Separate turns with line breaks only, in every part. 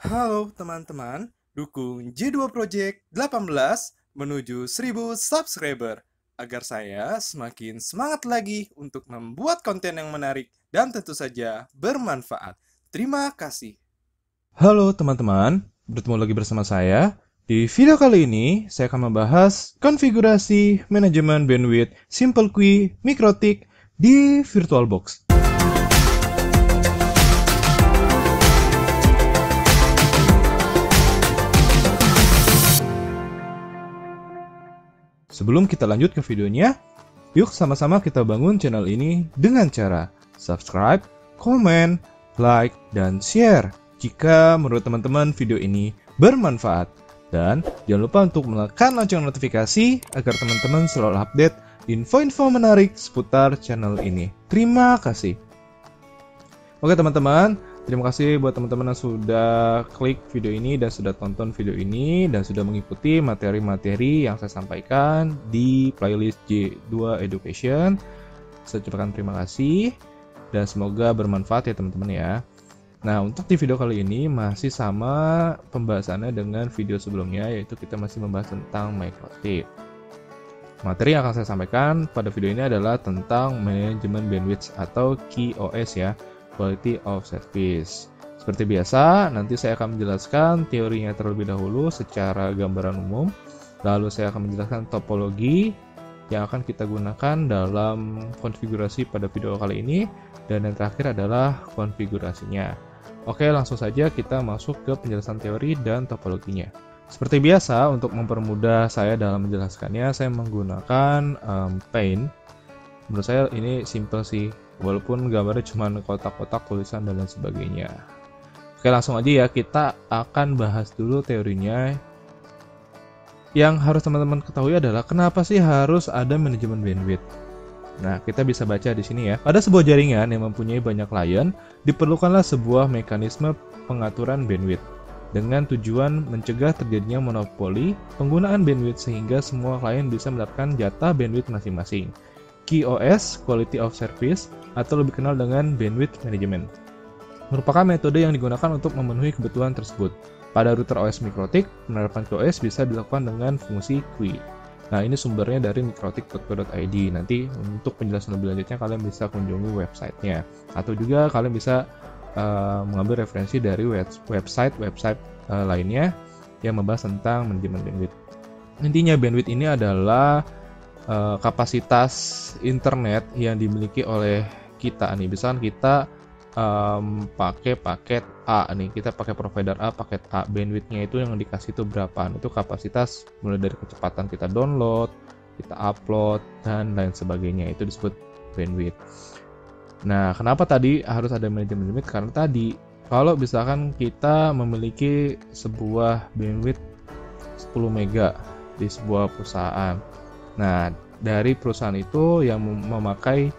Halo teman-teman, dukung J2 Project 18 menuju 1000 subscriber agar saya semakin semangat lagi untuk membuat konten yang menarik dan tentu saja bermanfaat. Terima kasih. Halo teman-teman, bertemu lagi bersama saya. Di video kali ini, saya akan membahas konfigurasi manajemen bandwidth SimpleQueue MikroTik di VirtualBox. Sebelum kita lanjut ke videonya, yuk sama-sama kita bangun channel ini dengan cara subscribe, komen, like, dan share jika menurut teman-teman video ini bermanfaat. Dan jangan lupa untuk menekan lonceng notifikasi agar teman-teman selalu update info-info menarik seputar channel ini. Terima kasih. Oke teman-teman, terima kasih buat teman-teman yang sudah klik video ini dan sudah tonton video ini dan sudah mengikuti materi-materi yang saya sampaikan di playlist J2 Education. Saya ucapkan terima kasih dan semoga bermanfaat ya teman-teman ya. Nah, untuk di video kali ini masih sama pembahasannya dengan video sebelumnya, yaitu kita masih membahas tentang MikroTik. Materi yang akan saya sampaikan pada video ini adalah tentang manajemen bandwidth atau QoS ya, Quality of Service. Seperti biasa, nanti saya akan menjelaskan teorinya terlebih dahulu secara gambaran umum, lalu saya akan menjelaskan topologi yang akan kita gunakan dalam konfigurasi pada video kali ini, dan yang terakhir adalah konfigurasinya. Oke, langsung saja kita masuk ke penjelasan teori dan topologinya. Seperti biasa, untuk mempermudah saya dalam menjelaskannya, saya menggunakan Paint. Menurut saya ini simple sih, walaupun gambarnya cuma kotak-kotak, tulisan, dan lain sebagainya. Oke, langsung aja ya, kita akan bahas dulu teorinya. Yang harus teman-teman ketahui adalah kenapa sih harus ada manajemen bandwidth. Nah, kita bisa baca di sini ya. Pada sebuah jaringan yang mempunyai banyak klien, diperlukanlah sebuah mekanisme pengaturan bandwidth dengan tujuan mencegah terjadinya monopoli penggunaan bandwidth sehingga semua klien bisa mendapatkan jatah bandwidth masing-masing. QoS, Quality of Service, atau lebih kenal dengan Bandwidth Management, merupakan metode yang digunakan untuk memenuhi kebutuhan tersebut. Pada router OS MikroTik, penerapan QoS bisa dilakukan dengan fungsi QoE. Nah, ini sumbernya dari mikrotik.co.id. Nanti untuk penjelasan lebih lanjutnya kalian bisa kunjungi websitenya. Atau juga kalian bisa mengambil referensi dari website lainnya yang membahas tentang manajemen bandwidth. Intinya bandwidth ini adalah kapasitas internet yang dimiliki oleh kita nih. Misalkan kita pakai paket A nih, kita pakai provider A, paket A, bandwidthnya itu yang dikasih itu berapa? Itu kapasitas mulai dari kecepatan kita download, kita upload, dan lain sebagainya, itu disebut bandwidth. Nah, kenapa tadi harus ada manajemen bandwidth? Karena tadi kalau misalkan kita memiliki sebuah bandwidth 10 mega di sebuah perusahaan, nah dari perusahaan itu yang memakai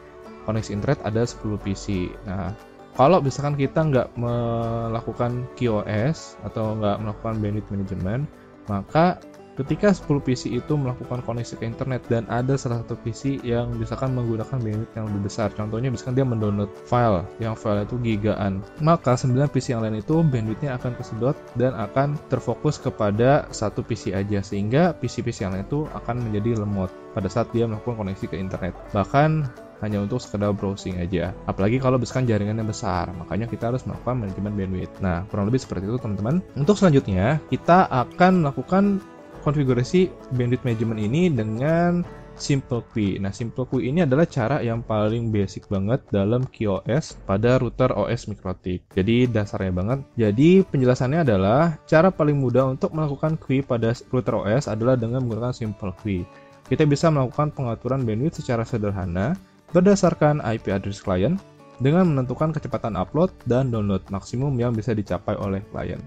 koneksi internet ada 10 PC. Nah, kalau misalkan kita nggak melakukan QoS atau nggak melakukan bandwidth management, maka ketika 10 PC itu melakukan koneksi ke internet dan ada salah satu PC yang misalkan menggunakan bandwidth yang lebih besar, contohnya misalkan dia mendownload file, yang file itu gigaan, maka 9 PC yang lain itu bandwidthnya akan kesedot dan akan terfokus kepada satu PC aja, sehingga PC-PC yang lain itu akan menjadi lemot pada saat dia melakukan koneksi ke internet. Bahkan hanya untuk sekedar browsing aja. Apalagi kalau misalkan jaringannya besar, makanya kita harus melakukan manajemen bandwidth. Nah, kurang lebih seperti itu teman-teman. Untuk selanjutnya, kita akan melakukan konfigurasi bandwidth management ini dengan SimpleQueue. Nah, SimpleQueue ini adalah cara yang paling basic banget dalam QoS pada router OS MikroTik. Jadi dasarnya banget. Jadi penjelasannya adalah cara paling mudah untuk melakukan QoE pada router OS adalah dengan menggunakan SimpleQueue. Kita bisa melakukan pengaturan bandwidth secara sederhana berdasarkan IP address klien dengan menentukan kecepatan upload dan download maksimum yang bisa dicapai oleh klien.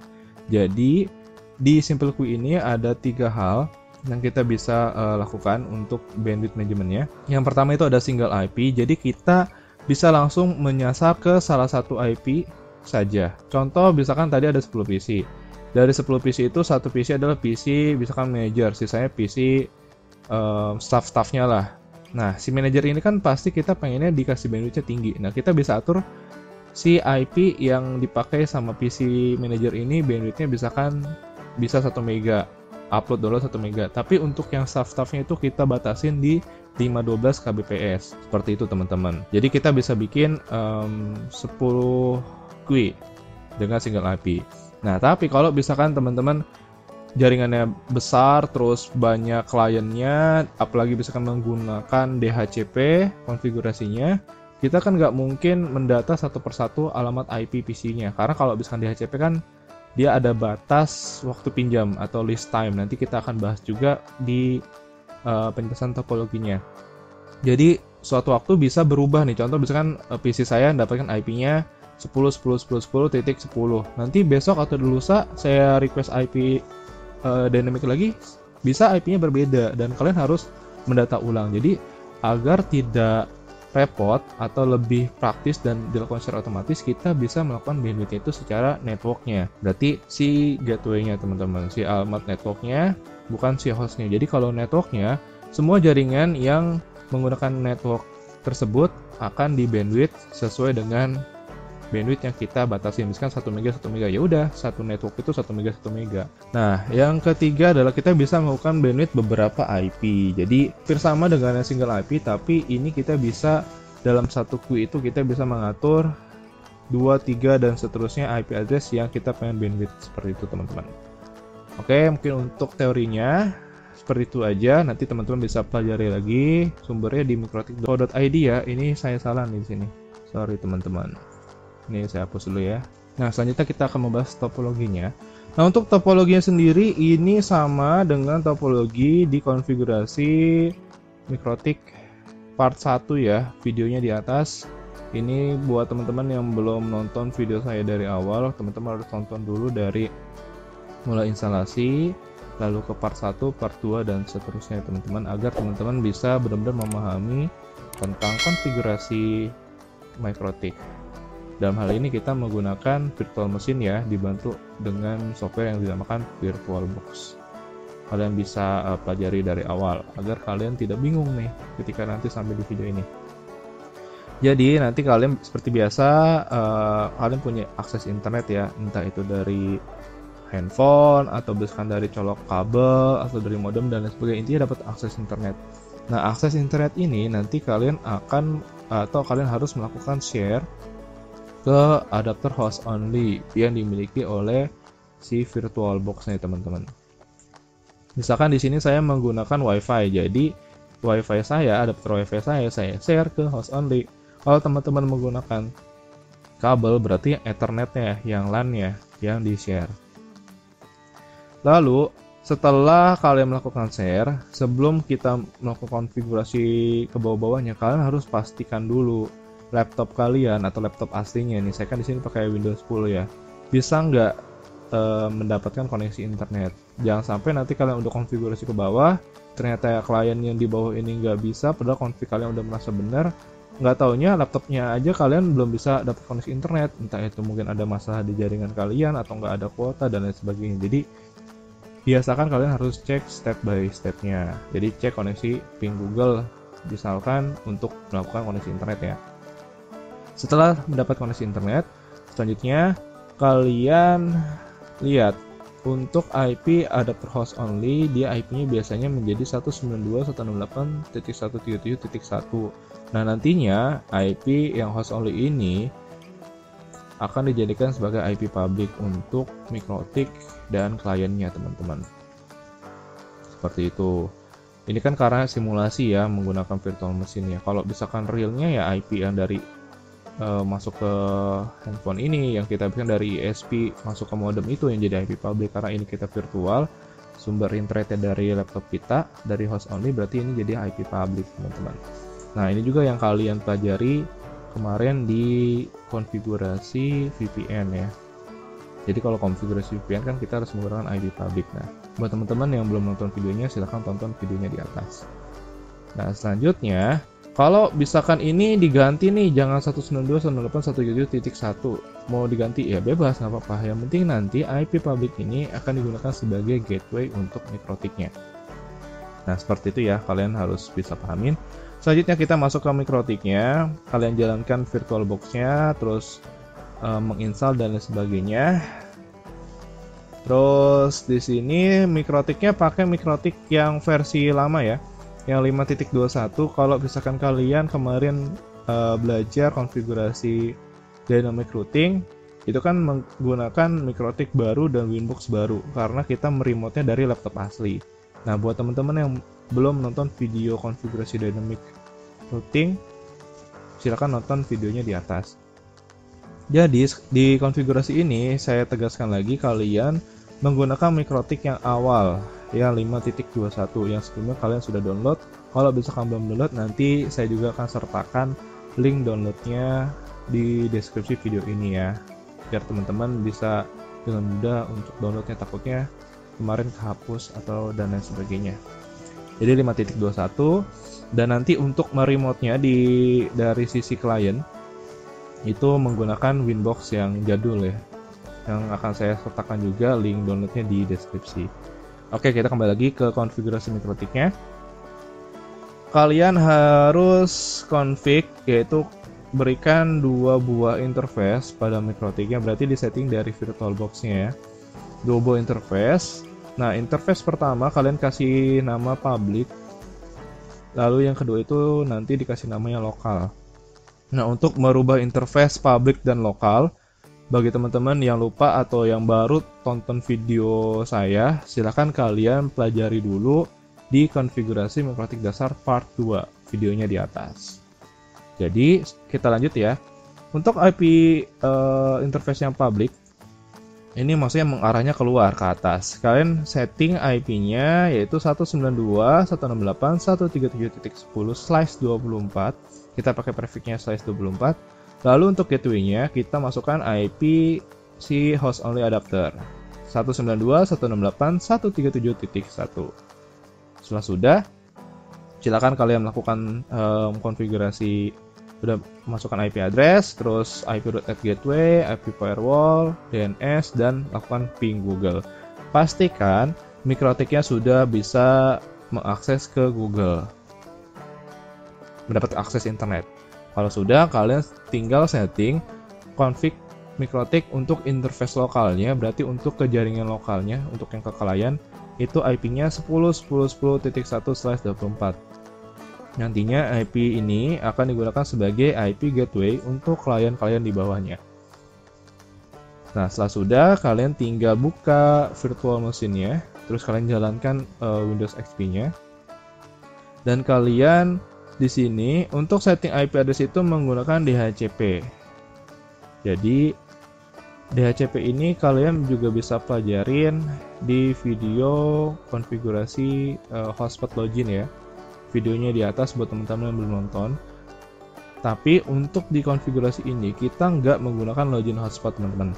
Jadi di SimpleQueue ini ada 3 hal yang kita bisa lakukan untuk bandwidth manajemennya. Yang pertama itu ada single IP, jadi kita bisa langsung menyasar ke salah satu IP saja. Contoh misalkan tadi ada 10 PC. Dari 10 PC itu satu PC adalah PC misalkan manager, sisanya PC staff-staffnya lah. Nah, si manajer ini kan pasti kita pengennya dikasih bandwidthnya tinggi. Nah, kita bisa atur si IP yang dipakai sama PC manager ini bandwidthnya bisa 1 mega, upload download 1 mega. Tapi untuk yang stuff-stuffnya itu kita batasin di 512 kbps. Seperti itu teman-teman. Jadi kita bisa bikin 10 GUI dengan single IP. Nah, tapi kalau misalkan teman-teman jaringannya besar, terus banyak kliennya, apalagi misalkan menggunakan DHCP konfigurasinya, kita kan nggak mungkin mendata satu persatu alamat IP PC-nya. Karena kalau misalkan DHCP kan dia ada batas waktu pinjam atau list time. Nanti kita akan bahas juga di penjelasan topologinya. Jadi suatu waktu bisa berubah nih. Contoh misalkan PC saya mendapatkan IP-nya 10.10.10.10. Nanti besok atau lusa saya request IP dynamic lagi, bisa IP-nya berbeda dan kalian harus mendata ulang. Jadi agar tidak repot atau lebih praktis dan dilakukan secara otomatis, kita bisa melakukan bandwidth itu secara networknya. Berarti si gateway-nya teman-teman, si alamat networknya, bukan si hostnya. Jadi kalau networknya, semua jaringan yang menggunakan network tersebut akan di bandwidth sesuai dengan bandwidth yang kita batasi. Misalkan 1 mega 1 mega, ya udah satu network itu 1 mega 1 mega. Nah, yang ketiga adalah kita bisa melakukan bandwidth beberapa IP. Jadi hampir sama dengan yang single IP, tapi ini kita bisa dalam satu queue itu kita bisa mengatur 2, 3 dan seterusnya IP address yang kita pengen bandwidth. Seperti itu teman-teman. Oke, mungkin untuk teorinya seperti itu aja. Nanti teman-teman bisa pelajari lagi sumbernya di mikrotik.co.id ya. Ini saya salah nih di sini. Sorry teman-teman. Ini saya hapus dulu ya. Nah, selanjutnya kita akan membahas topologinya. Nah, untuk topologinya sendiri ini sama dengan topologi di konfigurasi Mikrotik part 1 ya. Videonya di atas. Ini buat teman-teman yang belum nonton video saya dari awal, teman-teman harus tonton dulu dari mulai instalasi, lalu ke part 1, part 2 dan seterusnya teman-teman, agar teman-teman bisa benar-benar memahami tentang konfigurasi Mikrotik. Dalam hal ini kita menggunakan virtual machine ya, dibantu dengan software yang dinamakan VirtualBox. Kalian bisa pelajari dari awal agar kalian tidak bingung nih ketika nanti sampai di video ini. Jadi nanti kalian seperti biasa kalian punya akses internet ya, entah itu dari handphone atau misalkan dari colok kabel atau dari modem dan lain sebagainya, intinya dapat akses internet. Nah, akses internet ini nanti kalian harus melakukan share ke adapter host only yang dimiliki oleh si VirtualBox-nya teman-teman. Misalkan di sini saya menggunakan WiFi, jadi WiFi saya, adapter WiFi saya share ke host only. Kalau teman-teman menggunakan kabel berarti Ethernet-nya, yang LAN-nya yang di-share. Lalu setelah kalian melakukan share, sebelum kita melakukan konfigurasi ke bawah-bawahnya, kalian harus pastikan dulu laptop kalian atau laptop aslinya nih, saya kan di sini pakai Windows 10 ya, bisa nggak mendapatkan koneksi internet. Jangan sampai nanti kalian udah konfigurasi ke bawah, ternyata klien yang di bawah ini nggak bisa, padahal konfig kalian udah merasa benar, nggak taunya laptopnya aja kalian belum bisa dapat koneksi internet, entah itu mungkin ada masalah di jaringan kalian atau nggak ada kuota dan lain sebagainya. Jadi biasakan kalian harus cek step by stepnya. Jadi cek koneksi ping Google misalkan untuk melakukan koneksi internet ya. Setelah mendapat koneksi internet, selanjutnya kalian lihat untuk IP adapter host only, dia IP-nya biasanya menjadi 192.168.137.1. Nah, nantinya IP yang host only ini akan dijadikan sebagai IP public untuk Mikrotik dan kliennya teman-teman. Seperti itu. Ini kan karena simulasi ya, menggunakan virtual machine ya. Kalau misalkan realnya ya IP yang dari masuk ke handphone ini, yang kita bikin dari ISP masuk ke modem itu yang jadi IP public. Karena ini kita virtual, sumber internetnya dari laptop kita, dari host only, berarti ini jadi IP public teman-teman. Nah, ini juga yang kalian pelajari kemarin di konfigurasi VPN ya. Jadi kalau konfigurasi VPN kan kita harus menggunakan IP public. Nah, buat teman-teman yang belum nonton videonya, silahkan tonton videonya di atas. Nah, selanjutnya kalau misalkan ini diganti nih, jangan 192.168.177.1, mau diganti ya bebas, nggak apa-apa. Yang penting nanti IP public ini akan digunakan sebagai gateway untuk Mikrotiknya. Nah, seperti itu ya, kalian harus bisa pahamin. Selanjutnya kita masuk ke Mikrotiknya, kalian jalankan VirtualBox-nya, terus menginstal dan lain sebagainya. Terus di sini MikroTiknya pakai MikroTik yang versi lama ya, yang 5.21. Kalau misalkan kalian kemarin belajar konfigurasi dynamic routing, itu kan menggunakan MikroTik baru dan Winbox baru karena kita meremote-nya dari laptop asli. Nah, buat teman-teman yang belum nonton video konfigurasi dynamic routing, silakan nonton videonya di atas. Jadi di konfigurasi ini saya tegaskan lagi, kalian menggunakan MikroTik yang awal yang 5.21 yang sebelumnya kalian sudah download. Kalau misalkan belum download, nanti saya juga akan sertakan link downloadnya di deskripsi video ini ya, biar teman-teman bisa dengan mudah untuk downloadnya, takutnya kemarin kehapus atau dan lain sebagainya. Jadi 5.21, dan nanti untuk meremote-nya dari sisi klien itu menggunakan Winbox yang jadul ya, yang akan saya sertakan juga link downloadnya di deskripsi. Oke, kita kembali lagi ke konfigurasi MikroTiknya. Kalian harus config, yaitu berikan 2 buah interface pada MikroTiknya, berarti di setting dari VirtualBox-nya ya, 2 buah interface. Nah, interface pertama kalian kasih nama public, lalu yang kedua itu nanti dikasih namanya lokal. Nah, untuk merubah interface public dan lokal, bagi teman-teman yang lupa atau yang baru tonton video saya, silahkan kalian pelajari dulu di konfigurasi MikroTik dasar part 2, videonya di atas. Jadi, kita lanjut ya. Untuk IP interface yang public, ini maksudnya mengarahnya keluar ke atas. Kalian setting IP-nya yaitu 192.168.137.10/24. Kita pakai prefixnya /24. Lalu untuk gateway-nya kita masukkan IP si host only adapter 192.168.137.1. Setelah sudah, silakan kalian melakukan konfigurasi. Udah masukkan IP address, terus IP root at gateway, IP firewall, DNS, dan lakukan ping Google. Pastikan MikroTiknya sudah bisa mengakses ke Google, mendapat akses internet. Kalau sudah, kalian tinggal setting config MikroTik untuk interface lokalnya, berarti untuk ke jaringan lokalnya, untuk yang ke klien, itu IP-nya 10.10.10.1/24. Nantinya IP ini akan digunakan sebagai IP gateway untuk klien-klien di bawahnya. Nah, setelah sudah, kalian tinggal buka virtual machine-nya, terus kalian jalankan Windows XP-nya. Dan kalian di sini untuk setting IP address itu menggunakan DHCP. Jadi DHCP ini kalian juga bisa pelajarin di video konfigurasi hotspot login ya. Videonya di atas buat teman-teman yang belum nonton. Tapi untuk di konfigurasi ini kita nggak menggunakan login hotspot teman-teman.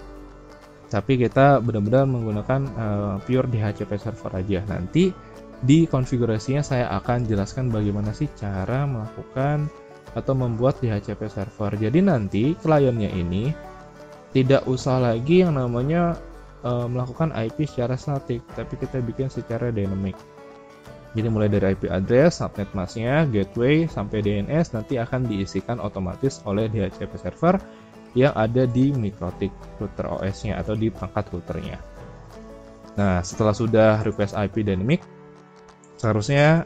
Tapi kita benar-benar menggunakan pure DHCP server aja. Nanti di konfigurasinya saya akan jelaskan bagaimana sih cara melakukan atau membuat DHCP server. Jadi nanti kliennya ini tidak usah lagi yang namanya melakukan IP secara statik, tapi kita bikin secara dynamic. Jadi mulai dari IP address, subnet masknya, gateway, sampai DNS nanti akan diisikan otomatis oleh DHCP server yang ada di MikroTik router OS-nya atau di perangkat routernya. Nah, setelah sudah request IP dynamic, seharusnya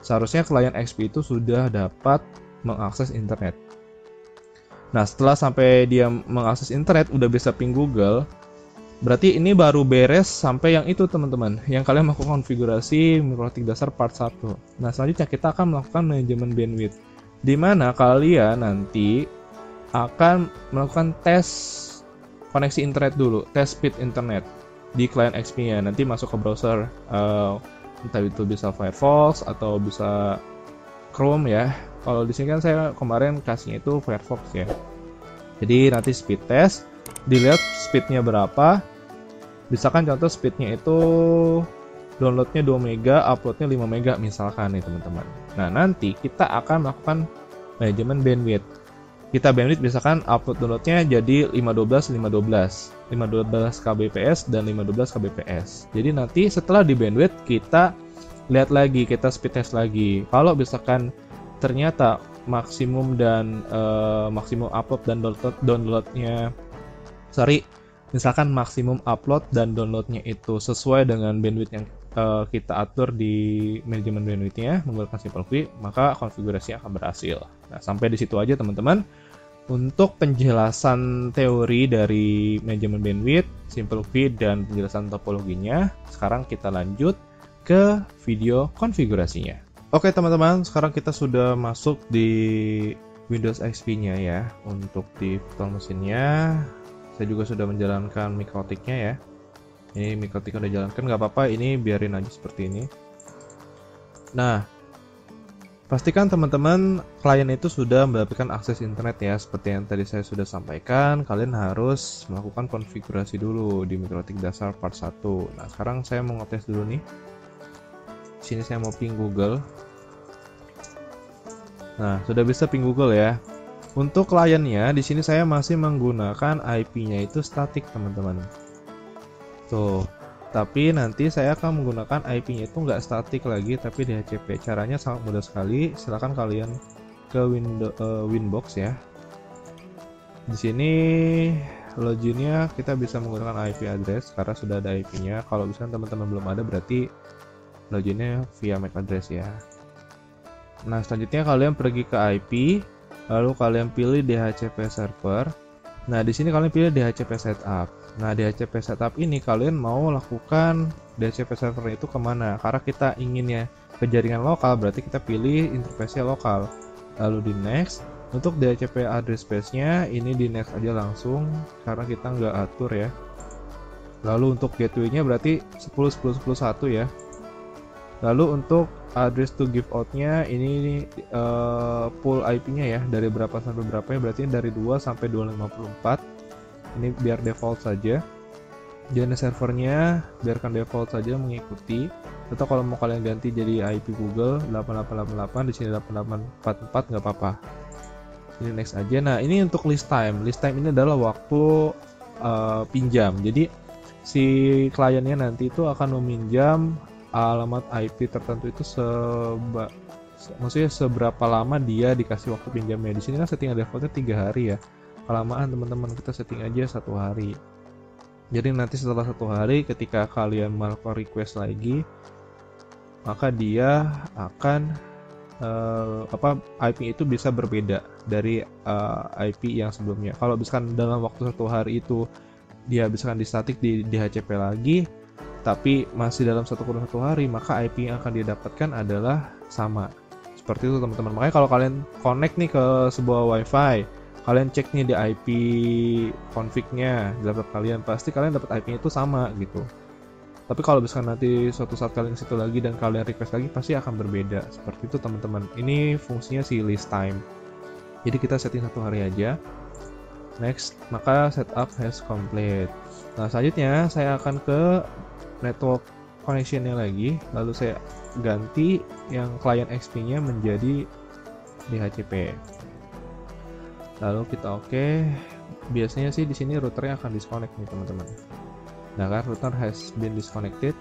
seharusnya klien XP itu sudah dapat mengakses internet. Nah, setelah sampai dia mengakses internet, udah bisa ping Google, berarti ini baru beres sampai yang itu teman-teman, yang kalian melakukan konfigurasi MikroTik dasar part 1. Nah, selanjutnya kita akan melakukan manajemen bandwidth, di mana kalian nanti akan melakukan tes koneksi internet dulu, tes speed internet di klien XP-nya. Nanti masuk ke browser, entah itu bisa Firefox atau bisa Chrome ya. Kalau di sini kan saya kemarin kasihnya itu Firefox ya. Jadi nanti speed test, dilihat speednya berapa. Misalkan contoh speednya itu downloadnya 2 mega, uploadnya 5 mega misalkan nih teman-teman. Nah, nanti kita akan melakukan manajemen bandwidth. Kita bandwidth misalkan upload downloadnya jadi 512 kbps dan 512 kbps. Jadi nanti setelah di bandwidth kita lihat lagi, kita speed test lagi. Kalau misalkan ternyata maksimum dan maksimum upload dan downloadnya. Misalkan maksimum upload dan downloadnya itu sesuai dengan bandwidth yang kita atur di manajemen bandwidthnya menggunakan SimpleQ, maka konfigurasi akan berhasil. Nah, sampai di situ aja teman-teman untuk penjelasan teori dari manajemen bandwidth, SimpleQ, dan penjelasan topologinya. Sekarang kita lanjut ke video konfigurasinya. Oke teman-teman, sekarang kita sudah masuk di Windows XP-nya ya. Untuk di virtual mesinnya, saya juga sudah menjalankan mikrotiknya ya. Ini mikrotik udah jalankan, nggak apa-apa, ini biarin aja seperti ini. Nah, pastikan teman-teman klien itu sudah mendapatkan akses internet ya. Seperti yang tadi saya sudah sampaikan, kalian harus melakukan konfigurasi dulu di mikrotik dasar part 1. Nah, sekarang saya mau ngetes dulu nih. Sini saya mau ping Google. Nah, sudah bisa ping Google ya. Untuk kliennya, di sini saya masih menggunakan IP-nya itu statik, teman-teman. Tuh, tapi nanti saya akan menggunakan IP-nya itu nggak statik lagi, tapi DHCP. Caranya sangat mudah sekali. Silahkan kalian ke Winbox ya. Di sini loginnya kita bisa menggunakan IP address karena sudah ada IP-nya. Kalau misalnya teman-teman belum ada, berarti loginnya via MAC address ya. Nah, selanjutnya kalian pergi ke IP, lalu kalian pilih DHCP server. Nah, di sini kalian pilih DHCP setup. Nah, DHCP setup ini kalian mau lakukan DHCP server itu kemana? Karena kita inginnya ke jaringan lokal, berarti kita pilih interface lokal. Lalu di next. Untuk DHCP address space-nya ini di next aja langsung karena kita nggak atur ya. Lalu untuk gateway-nya berarti 10.10.10.1 ya. Lalu untuk address to give out-nya ini pool IP-nya ya, dari berapa sampai berapa ya, berarti dari 2 sampai 254. Ini biar default saja. DNS servernya biarkan default saja mengikuti. Atau kalau mau kalian ganti jadi IP Google 8888, di sini 8844 nggak apa-apa. Ini next aja. Nah, ini untuk list time. List time ini adalah waktu pinjam. Jadi si kliennya nanti itu akan meminjam alamat IP tertentu itu maksudnya seberapa lama dia dikasih waktu pinjamnya. Di sini kan setting defaultnya 3 hari ya. Kelamaan teman-teman, kita setting aja 1 hari. Jadi nanti setelah 1 hari ketika kalian melakukan request lagi, maka dia akan IP itu bisa berbeda dari IP yang sebelumnya. Kalau misalkan dalam waktu 1 hari itu dia misalkan di statik di DHCP lagi, tapi masih dalam 1 hari, maka IP yang akan didapatkan adalah sama. Seperti itu teman-teman. Makanya kalau kalian connect nih ke sebuah WiFi, kalian cek nih di IP config-nya di laptop kalian, pasti kalian dapat IP-nya itu sama gitu. Tapi kalau misalkan nanti suatu saat kalian ke situ lagi dan kalian request lagi, pasti akan berbeda. Seperti itu teman-teman. Ini fungsinya si list time. Jadi kita setting 1 hari aja. Next, maka setup has complete. Nah, selanjutnya saya akan ke network connection-nya lagi, lalu saya ganti yang client XP-nya menjadi DHCP. Lalu kita oke. Biasanya sih di sini routernya akan disconnect nih teman-teman. Nah kan, router has been disconnected.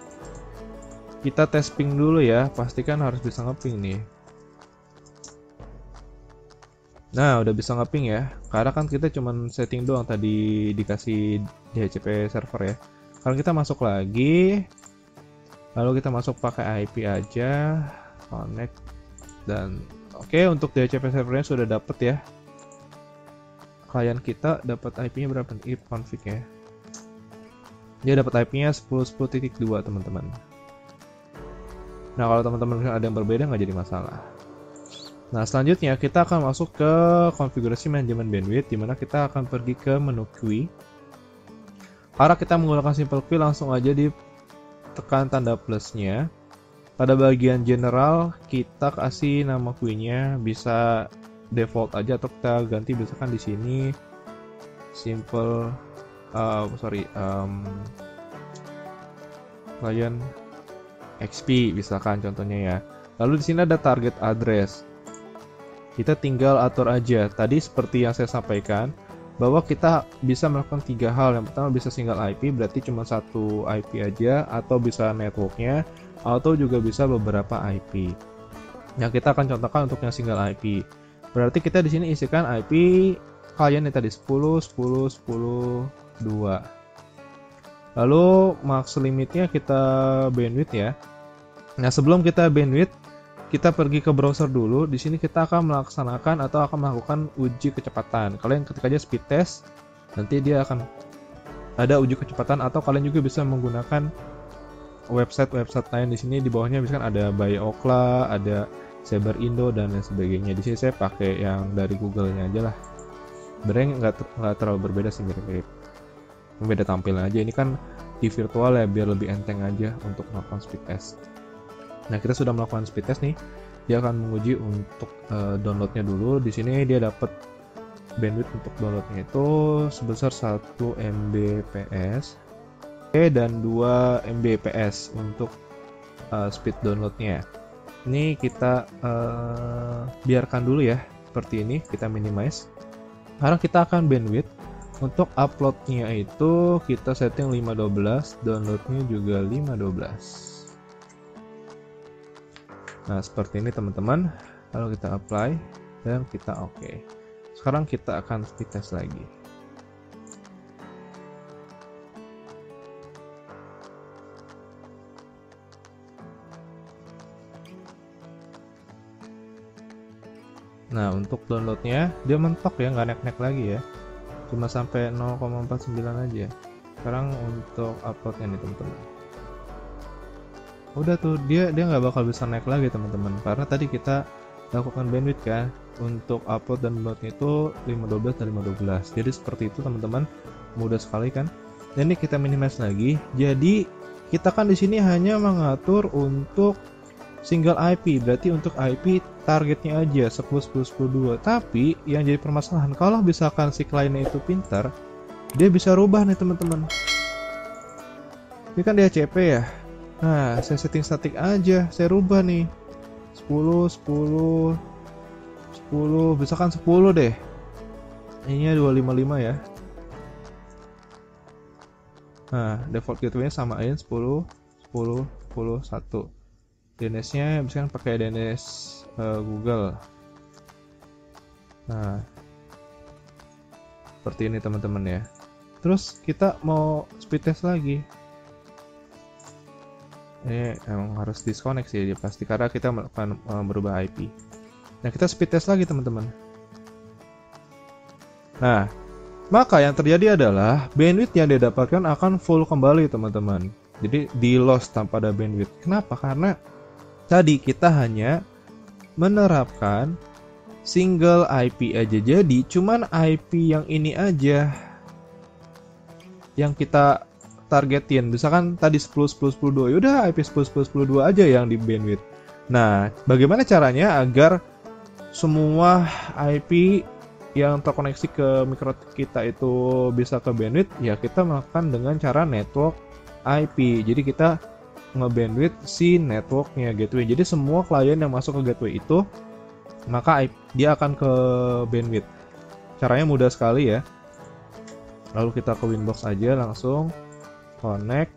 Kita tes ping dulu ya, pastikan harus bisa ngeping nih. Nah, udah bisa ngeping ya. Karena kan kita cuman setting doang tadi dikasih DHCP server ya. Kalau kita masuk lagi, lalu kita masuk pakai IP aja, connect, dan oke, untuk DHCP servernya sudah dapet ya. Klien kita dapat IP-nya berapa? IP config ya. Dia dapat IP-nya 10.10.2 teman-teman. Nah, kalau teman-teman ada yang berbeda nggak jadi masalah. Nah, selanjutnya kita akan masuk ke konfigurasi manajemen bandwidth, di mana kita akan pergi ke menu queue. Karena kita menggunakan SimpleQ, langsung aja ditekan tanda plusnya. Pada bagian general kita kasih nama queue-nya, bisa default aja atau kita ganti, misalkan di sini client XP misalkan contohnya ya. Lalu di sini ada target address. Kita tinggal atur aja. Tadi seperti yang saya sampaikan bahwa kita bisa melakukan 3 hal. Yang pertama bisa single IP, berarti cuma 1 IP aja, atau bisa networknya, atau juga bisa beberapa IP. Yang kita akan contohkan untuk yang single IP. Berarti kita di sini isikan IP klien yang tadi 10, 10, 10, 2. Lalu max limitnya kita bandwidth ya. Nah, sebelum kita bandwidth, kita pergi ke browser dulu. Di sini kita akan melaksanakan atau akan melakukan uji kecepatan. Kalian ketik aja speed test, nanti dia akan ada uji kecepatan, atau kalian juga bisa menggunakan website lain. Di sini di bawahnya misalkan ada Bayokla, ada Cyberindo dan lain sebagainya. Di sini saya pakai yang dari Google-nya aja lah. Sebenarnya nggak terlalu berbeda sih, mirip-mirip. Beda tampilan aja. Ini kan di virtual ya, biar lebih enteng aja untuk melakukan speed test. Nah, kita sudah melakukan speed test nih. Dia akan menguji untuk downloadnya dulu. Di sini dia dapat bandwidth untuk downloadnya itu sebesar 1 Mbps dan 2 Mbps untuk speed downloadnya. Ini kita biarkan dulu ya, seperti ini. Kita minimize. Sekarang kita akan bandwidth. Untuk uploadnya itu kita setting 512, downloadnya juga 512. Nah, seperti ini teman-teman. Lalu kita apply dan kita oke. Sekarang kita akan speed test lagi. Nah, untuk downloadnya dia mentok ya, nggak nek-nek lagi ya. Cuma sampai 0,49 aja. Sekarang untuk uploadnya nih teman-teman. Udah tuh, dia nggak bakal bisa naik lagi teman-teman, karena tadi kita lakukan bandwidth kan. Untuk upload dan downloadnya itu 512 dan 512. Jadi seperti itu teman-teman, mudah sekali kan. Dan ini kita minimize lagi. Jadi kita kan di sini hanya mengatur untuk single IP, berarti untuk IP targetnya aja 10, 10, 10, 2. Tapi yang jadi permasalahan, kalau misalkan si kliennya itu pintar, dia bisa rubah nih teman-teman. Ini kan DHCP ya. Nah, saya setting statik aja, saya rubah nih 10, 10, 10, misalkan 10 deh. Ininya 255 ya. Nah, default gateway-nya samain 10, 10, 10, 1. DNS-nya misalkan pakai DNS Google. Nah, seperti ini teman-teman ya. Terus kita mau speed test lagi. Ini emang harus disconnect sih dia pasti, karena kita akan berubah IP. Nah, kita speed test lagi teman-teman. Nah, maka yang terjadi adalah bandwidth yang didapatkan akan full kembali teman-teman. Jadi di loss tanpa ada bandwidth. Kenapa? Karena tadi kita hanya menerapkan single IP aja. Jadi cuman IP yang ini aja yang kita targetin. Misalkan tadi 10, 10, 10, 2. Yaudah IP 10, 10, 10, 2 aja yang di bandwidth. Nah, bagaimana caranya agar semua IP yang terkoneksi ke mikro kita itu bisa ke bandwidth? Ya, kita melakukan dengan cara network IP. Jadi kita nge-bandwidth si networknya gateway. Jadi semua klien yang masuk ke gateway itu, maka dia akan ke bandwidth. Caranya mudah sekali ya. Lalu kita ke Winbox aja, langsung connect.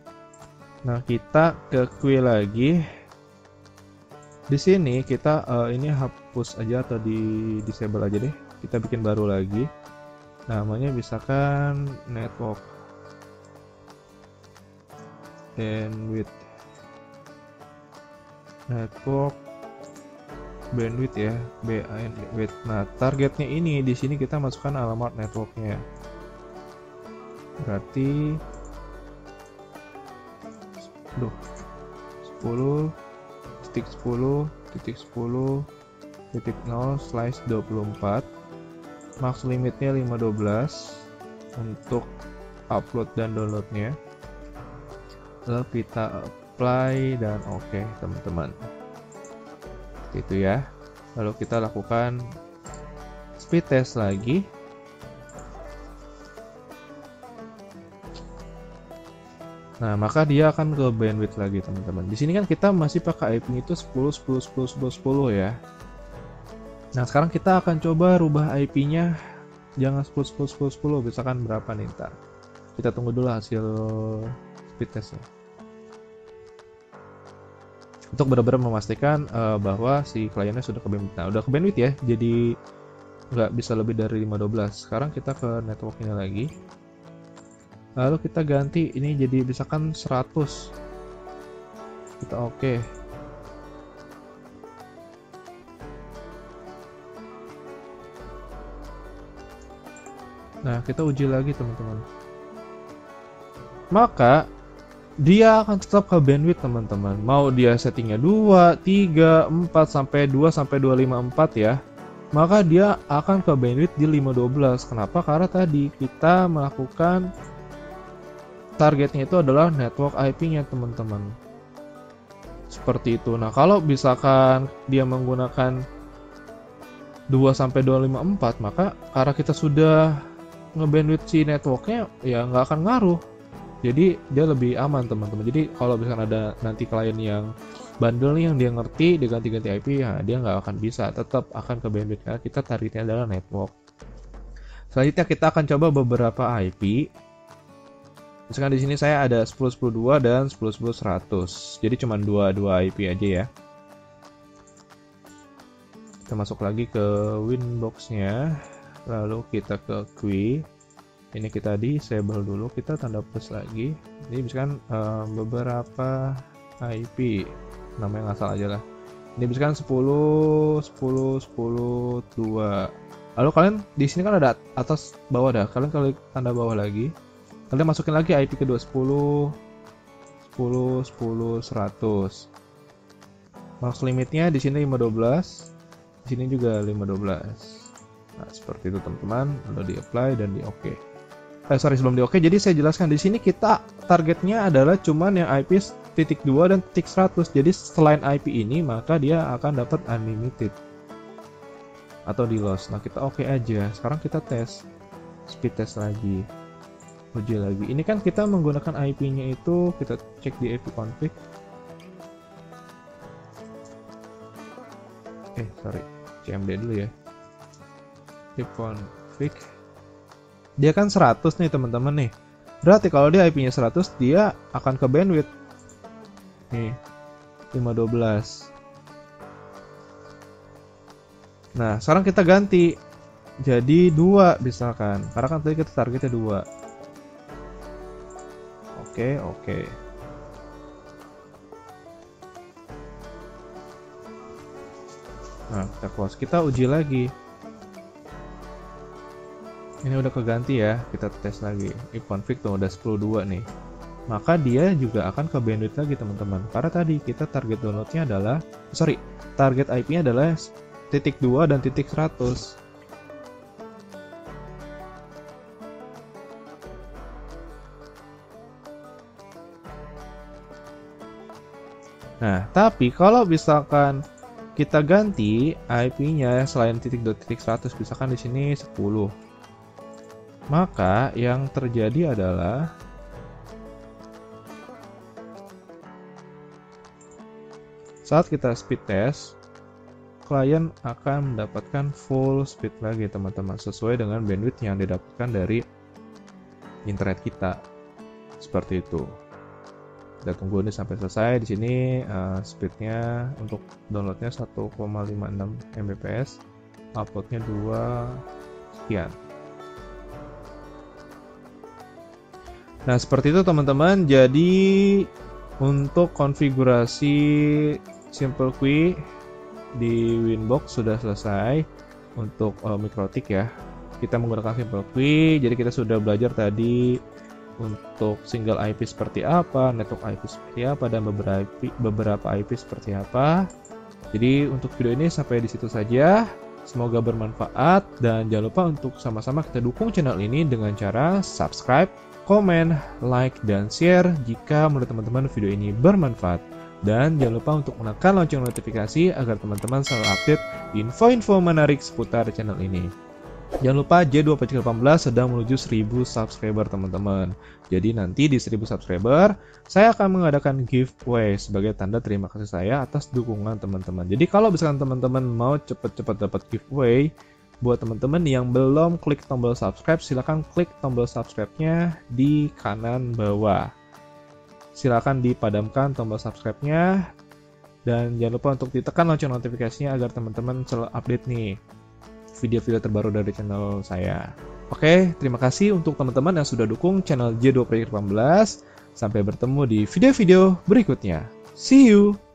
Nah, kita ke queue lagi. Di sini kita ini hapus aja atau di disable aja deh. Kita bikin baru lagi. Namanya misalkan network bandwidth. Network bandwidth ya, bandwidth. Nah, targetnya ini di sini kita masukkan alamat networknya. Berarti 10.10.10.0/24. Max limitnya 512 untuk upload dan downloadnya. Lalu kita apply dan oke, teman-teman. Itu ya. Lalu kita lakukan speed test lagi. Nah, maka dia akan ke bandwidth lagi, teman-teman. Di sini kan kita masih pakai IP itu 10, 10, 10, 10, 10 ya. Nah, sekarang kita akan coba rubah IP-nya jangan 10, 10, 10, 10, misalkan berapa nih ntar. Kita tunggu dulu hasil speed testnya. Untuk benar-benar memastikan bahwa si kliennya sudah ke bandwidth. Nah, udah ke bandwidth ya. Jadi nggak bisa lebih dari 512. Sekarang kita ke network ini lagi, lalu kita ganti ini jadi misalkan 100, kita oke. Nah, kita uji lagi teman-teman, maka dia akan tetap ke bandwidth teman-teman, mau dia settingnya 2, 3, 4, sampai 2 sampai 254 ya, maka dia akan ke bandwidth di 512. Kenapa? Karena tadi kita melakukan targetnya itu adalah network IP-nya teman-teman, seperti itu. Nah, kalau misalkan dia menggunakan 2 sampai 254, maka karena kita sudah nge-bandwidth si networknya, ya nggak akan ngaruh. Jadi dia lebih aman teman-teman. Jadi kalau misalkan ada nanti klien yang bandel nih, yang dia ngerti dia ganti-ganti IP, ya dia nggak akan bisa, tetap akan ke bandwidth karena kita targetnya adalah network. Selanjutnya kita akan coba beberapa IP. Misalkan di sini saya ada 10.10.2 dan 10.10.100. Jadi cuma dua IP aja ya. Kita masuk lagi ke Winbox-nya, lalu kita ke QUI. Ini kita disable dulu, kita tanda plus lagi. Ini misalkan beberapa IP, namanya ngasal aja lah. Ini misalkan 10, 10, 10, 2. Lalu kalian di sini kan ada atas bawah dah. Kalian klik tanda bawah lagi. Kalian masukin lagi IP kedua 10, 10, 10, 100. Max limitnya di sini 512. Di sini juga 512. Nah, seperti itu teman-teman. Lalu di apply dan di oke. Sebelum di oke, jadi saya jelaskan di sini kita targetnya adalah cuman yang IP titik 2 dan titik 100. Jadi selain IP ini maka dia akan dapat unlimited atau di loss. Nah, kita oke aja. Sekarang kita tes, speed test lagi, uji lagi. Ini kan kita menggunakan IP-nya itu, kita cek di ipconfig. CMD dulu ya. Ipconfig. Dia kan 100 nih teman-teman nih. Berarti kalau dia IP-nya 100, dia akan ke bandwidth. Nih, 512. Nah, sekarang kita ganti. Jadi 2 misalkan. Karena kan tadi kita targetnya 2. Oke. Nah, kita close. Kita uji lagi. Ini udah keganti ya, kita tes lagi. Ipconfig tuh udah 10.2 nih. Maka dia juga akan ke bandwidth lagi teman-teman. Karena tadi kita target downloadnya adalah, target IP-nya adalah titik 2 dan titik 100. Nah, tapi kalau misalkan kita ganti IP-nya selain titik 2 titik 100, misalkan di sini 10. Maka yang terjadi adalah saat kita speed test, klien akan mendapatkan full speed lagi teman-teman, sesuai dengan bandwidth yang didapatkan dari internet kita. Seperti itu. Kita tunggu ini sampai selesai. Di sini speednya untuk downloadnya 1,56 Mbps, uploadnya 2 sekian. Nah, seperti itu teman-teman. Jadi untuk konfigurasi Simple QUI di Winbox sudah selesai. Untuk MikroTik ya, kita menggunakan Simple QUI. Jadi kita sudah belajar tadi untuk single IP seperti apa, network IP seperti apa, dan beberapa IP seperti apa. Jadi untuk video ini sampai di situ saja. Semoga bermanfaat, dan jangan lupa untuk sama-sama kita dukung channel ini dengan cara subscribe, komen, like, dan share jika menurut teman-teman video ini bermanfaat. Dan jangan lupa untuk menekan lonceng notifikasi agar teman-teman selalu update info-info menarik seputar channel ini. Jangan lupa J2P18 sedang menuju 1000 subscriber teman-teman. Jadi nanti di 1000 subscriber saya akan mengadakan giveaway sebagai tanda terima kasih saya atas dukungan teman-teman. Jadi kalau misalkan teman-teman mau cepet-cepet dapat giveaway, buat teman-teman yang belum klik tombol subscribe, silahkan klik tombol subscribe-nya di kanan bawah. Silahkan dipadamkan tombol subscribe-nya, dan jangan lupa untuk ditekan lonceng notifikasinya agar teman-teman selalu update nih video-video terbaru dari channel saya. Oke, terima kasih untuk teman-teman yang sudah dukung channel J2 Project 18. Sampai bertemu di video-video berikutnya. See you!